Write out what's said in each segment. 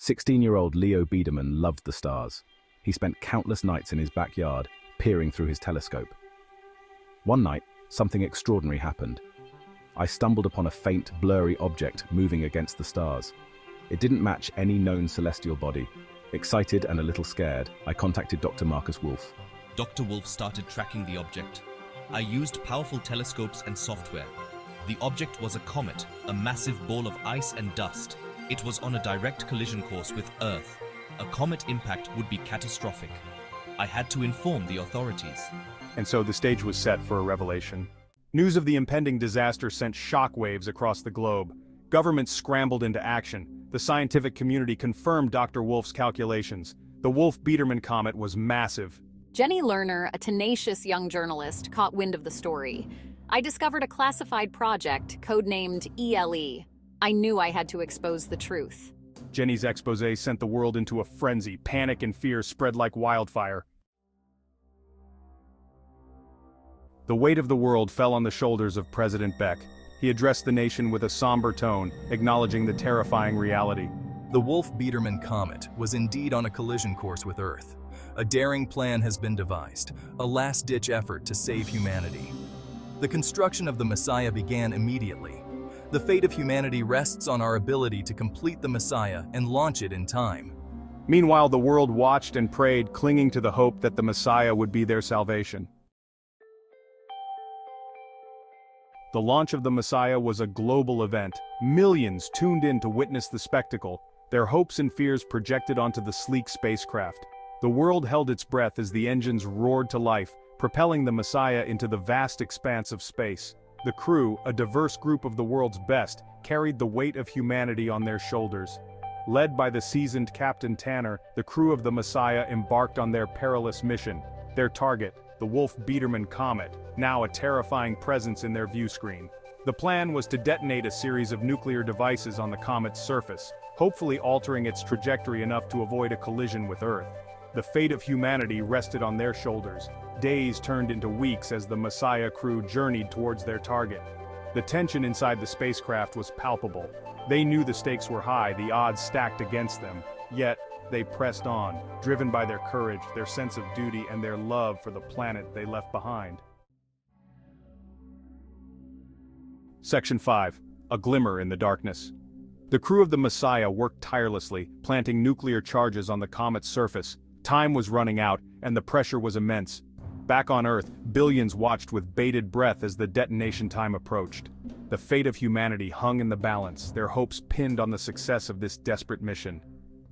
16-year-old Leo Biederman loved the stars. He spent countless nights in his backyard, peering through his telescope. One night, something extraordinary happened. I stumbled upon a faint, blurry object moving against the stars. It didn't match any known celestial body. Excited and a little scared, I contacted Dr. Marcus Wolf. Dr. Wolf started tracking the object. I used powerful telescopes and software. The object was a comet, a massive ball of ice and dust. It was on a direct collision course with Earth. A comet impact would be catastrophic. I had to inform the authorities. And so the stage was set for a revelation. News of the impending disaster sent shockwaves across the globe. Governments scrambled into action. The scientific community confirmed Dr. Wolf's calculations. The Wolf-Biederman comet was massive. Jenny Lerner, a tenacious young journalist, caught wind of the story. I discovered a classified project, codenamed ELE. I knew I had to expose the truth. Jenny's expose sent the world into a frenzy. Panic and fear spread like wildfire. The weight of the world fell on the shoulders of President Beck. He addressed the nation with a somber tone, acknowledging the terrifying reality. The Wolf-Biederman comet was indeed on a collision course with Earth. A daring plan has been devised, a last-ditch effort to save humanity. The construction of the Messiah began immediately. The fate of humanity rests on our ability to complete the Messiah and launch it in time. Meanwhile, the world watched and prayed, clinging to the hope that the Messiah would be their salvation. The launch of the Messiah was a global event. Millions tuned in to witness the spectacle, their hopes and fears projected onto the sleek spacecraft. The world held its breath as the engines roared to life, propelling the Messiah into the vast expanse of space. The crew, a diverse group of the world's best, carried the weight of humanity on their shoulders. Led by the seasoned Captain Tanner, the crew of the Messiah embarked on their perilous mission. Their target, the Wolf-Biederman comet, now a terrifying presence in their view screen. The plan was to detonate a series of nuclear devices on the comet's surface, hopefully altering its trajectory enough to avoid a collision with Earth. The fate of humanity rested on their shoulders. Days turned into weeks as the Messiah crew journeyed towards their target. The tension inside the spacecraft was palpable. They knew the stakes were high, the odds stacked against them. Yet, they pressed on, driven by their courage, their sense of duty, and their love for the planet they left behind. Section 5. A glimmer in the darkness. The crew of the Messiah worked tirelessly, planting nuclear charges on the comet's surface. Time was running out, and the pressure was immense. Back on Earth, billions watched with bated breath as the detonation time approached. The fate of humanity hung in the balance, their hopes pinned on the success of this desperate mission.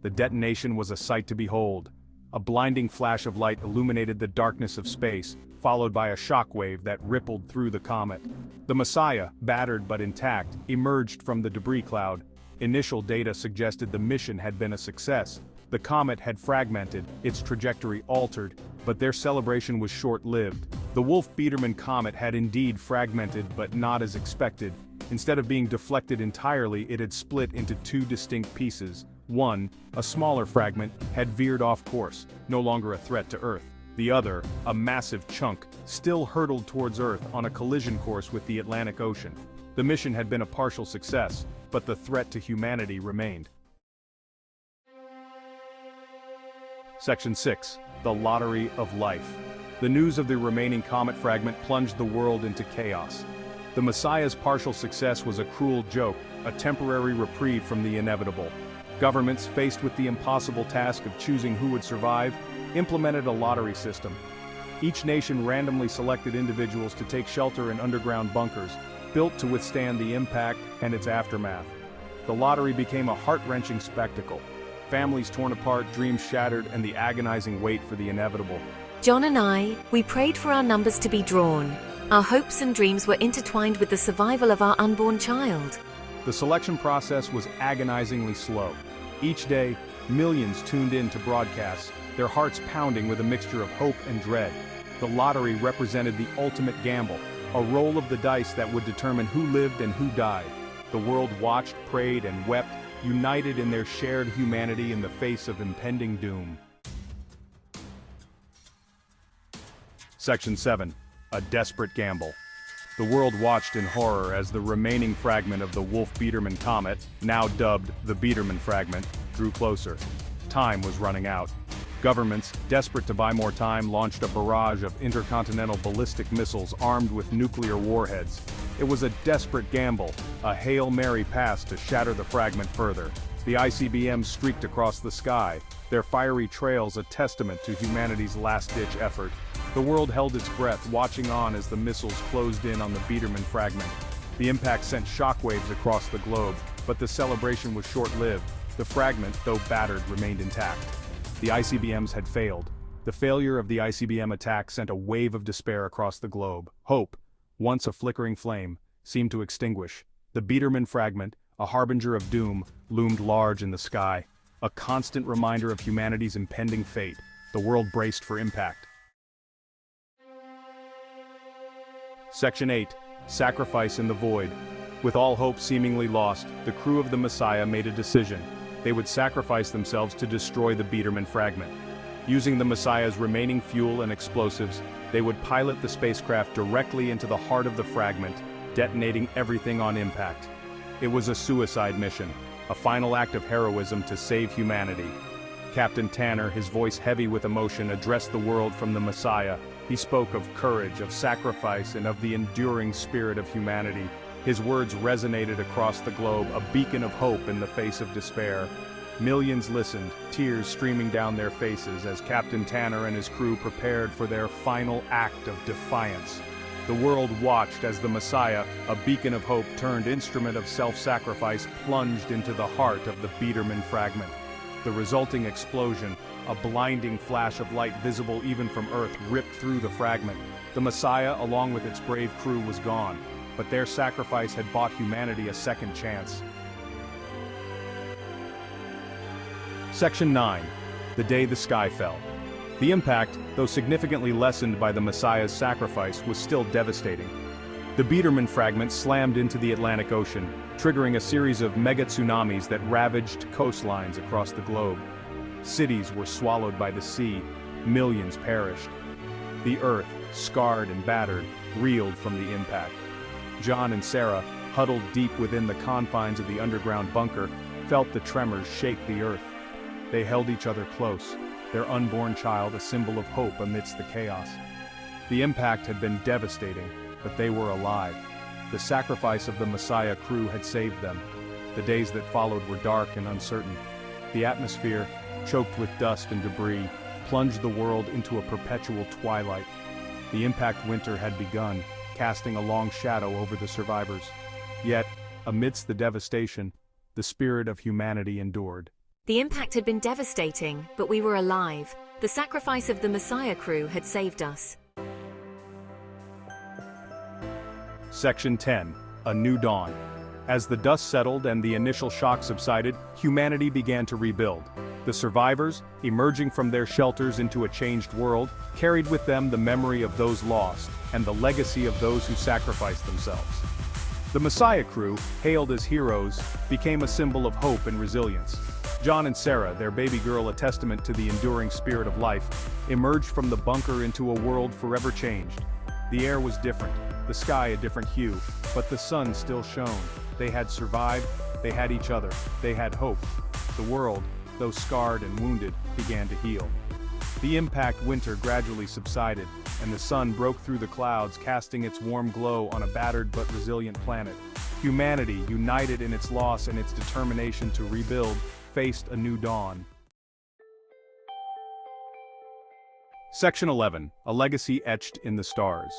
The detonation was a sight to behold. A blinding flash of light illuminated the darkness of space, followed by a shockwave that rippled through the comet. The Messiah, battered but intact, emerged from the debris cloud. Initial data suggested the mission had been a success. The comet had fragmented, its trajectory altered, but their celebration was short-lived. The Wolf-Biederman comet had indeed fragmented, but not as expected. Instead of being deflected entirely, it had split into two distinct pieces. One, a smaller fragment, had veered off course, no longer a threat to Earth. The other, a massive chunk, still hurtled towards Earth on a collision course with the Atlantic Ocean. The mission had been a partial success, but the threat to humanity remained. Section 6. The Lottery of Life. The news of the remaining comet fragment plunged the world into chaos. The Messiah's partial success was a cruel joke, a temporary reprieve from the inevitable. Governments, faced with the impossible task of choosing who would survive, implemented a lottery system. Each nation randomly selected individuals to take shelter in underground bunkers, built to withstand the impact and its aftermath. The lottery became a heart-wrenching spectacle. Families torn apart, dreams shattered, and the agonizing wait for the inevitable. John and I, we prayed for our numbers to be drawn. Our hopes and dreams were intertwined with the survival of our unborn child. The selection process was agonizingly slow. Each day, millions tuned in to broadcasts, their hearts pounding with a mixture of hope and dread. The lottery represented the ultimate gamble, a roll of the dice that would determine who lived and who died. The world watched, prayed, and wept, united in their shared humanity in the face of impending doom. Section 7. A desperate gamble. The world watched in horror as the remaining fragment of the Wolf-Biederman comet, now dubbed the Biederman fragment, drew closer. Time was running out. Governments, desperate to buy more time, launched a barrage of intercontinental ballistic missiles armed with nuclear warheads. It was a desperate gamble, a Hail Mary pass to shatter the fragment further. The ICBMs streaked across the sky, their fiery trails a testament to humanity's last-ditch effort. The world held its breath, watching on as the missiles closed in on the Biedermann fragment. The impact sent shockwaves across the globe, but the celebration was short-lived. The fragment, though battered, remained intact. The ICBMs had failed. The failure of the ICBM attack sent a wave of despair across the globe. Hope, once a flickering flame, seemed to extinguish. The Biedermann fragment, a harbinger of doom, loomed large in the sky, a constant reminder of humanity's impending fate. The world braced for impact. Section 8. Sacrifice in the Void. With all hope seemingly lost, the crew of the Messiah made a decision. They would sacrifice themselves to destroy the Biedermann fragment. Using the Messiah's remaining fuel and explosives, they would pilot the spacecraft directly into the heart of the fragment, detonating everything on impact. It was a suicide mission, a final act of heroism to save humanity. Captain Tanner, his voice heavy with emotion, addressed the world from the Messiah. He spoke of courage, of sacrifice, and of the enduring spirit of humanity. His words resonated across the globe, a beacon of hope in the face of despair. Millions listened, tears streaming down their faces as Captain Tanner and his crew prepared for their final act of defiance. The world watched as the Messiah, a beacon of hope turned instrument of self-sacrifice, plunged into the heart of the Biedermann fragment. The resulting explosion, a blinding flash of light visible even from Earth, ripped through the fragment. The Messiah, along with its brave crew, was gone, but their sacrifice had bought humanity a second chance. Section 9. The Day the Sky Fell. The impact, though significantly lessened by the Messiah's sacrifice, was still devastating. The Biedermann fragment slammed into the Atlantic Ocean, triggering a series of mega-tsunamis that ravaged coastlines across the globe. Cities were swallowed by the sea, millions perished. The Earth, scarred and battered, reeled from the impact. John and Sarah, huddled deep within the confines of the underground bunker, felt the tremors shake the Earth. They held each other close, their unborn child a symbol of hope amidst the chaos. The impact had been devastating, but they were alive. The sacrifice of the Messiah crew had saved them. The days that followed were dark and uncertain. The atmosphere, choked with dust and debris, plunged the world into a perpetual twilight. The impact winter had begun, casting a long shadow over the survivors. Yet, amidst the devastation, the spirit of humanity endured. The impact had been devastating, but we were alive. The sacrifice of the Messiah crew had saved us. Section 10. A New Dawn. As the dust settled and the initial shock subsided, humanity began to rebuild. The survivors, emerging from their shelters into a changed world, carried with them the memory of those lost and the legacy of those who sacrificed themselves. The Messiah crew, hailed as heroes, became a symbol of hope and resilience. John and Sarah, their baby girl a testament to the enduring spirit of life, emerged from the bunker into a world forever changed. The air was different, the sky a different hue, but the sun still shone. They had survived, they had each other, they had hope. The world, though scarred and wounded, began to heal. The impact winter gradually subsided, and the sun broke through the clouds, casting its warm glow on a battered but resilient planet. Humanity, united in its loss and its determination to rebuild, faced a new dawn. Section 11. A Legacy Etched in the Stars.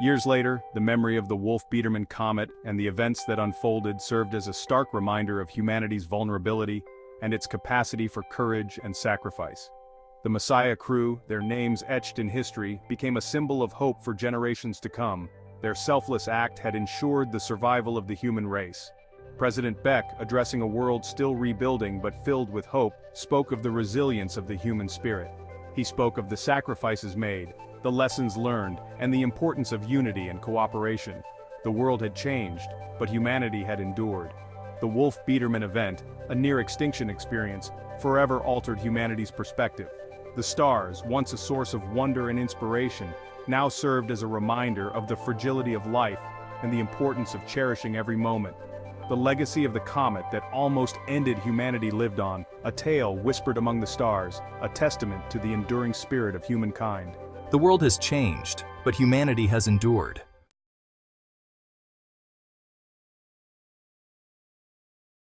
Years later, the memory of the Wolf-Biedermann comet and the events that unfolded served as a stark reminder of humanity's vulnerability and its capacity for courage and sacrifice. The Messiah crew, their names etched in history, became a symbol of hope for generations to come. Their selfless act had ensured the survival of the human race. President Beck, addressing a world still rebuilding but filled with hope, spoke of the resilience of the human spirit. He spoke of the sacrifices made, the lessons learned, and the importance of unity and cooperation. The world had changed, but humanity had endured. The Wolf-Biedermann event, a near-extinction experience, forever altered humanity's perspective. The stars, once a source of wonder and inspiration, now served as a reminder of the fragility of life and the importance of cherishing every moment. the legacy of the comet that almost ended humanity lived on, a tale whispered among the stars, a testament to the enduring spirit of humankind. The world has changed, but humanity has endured.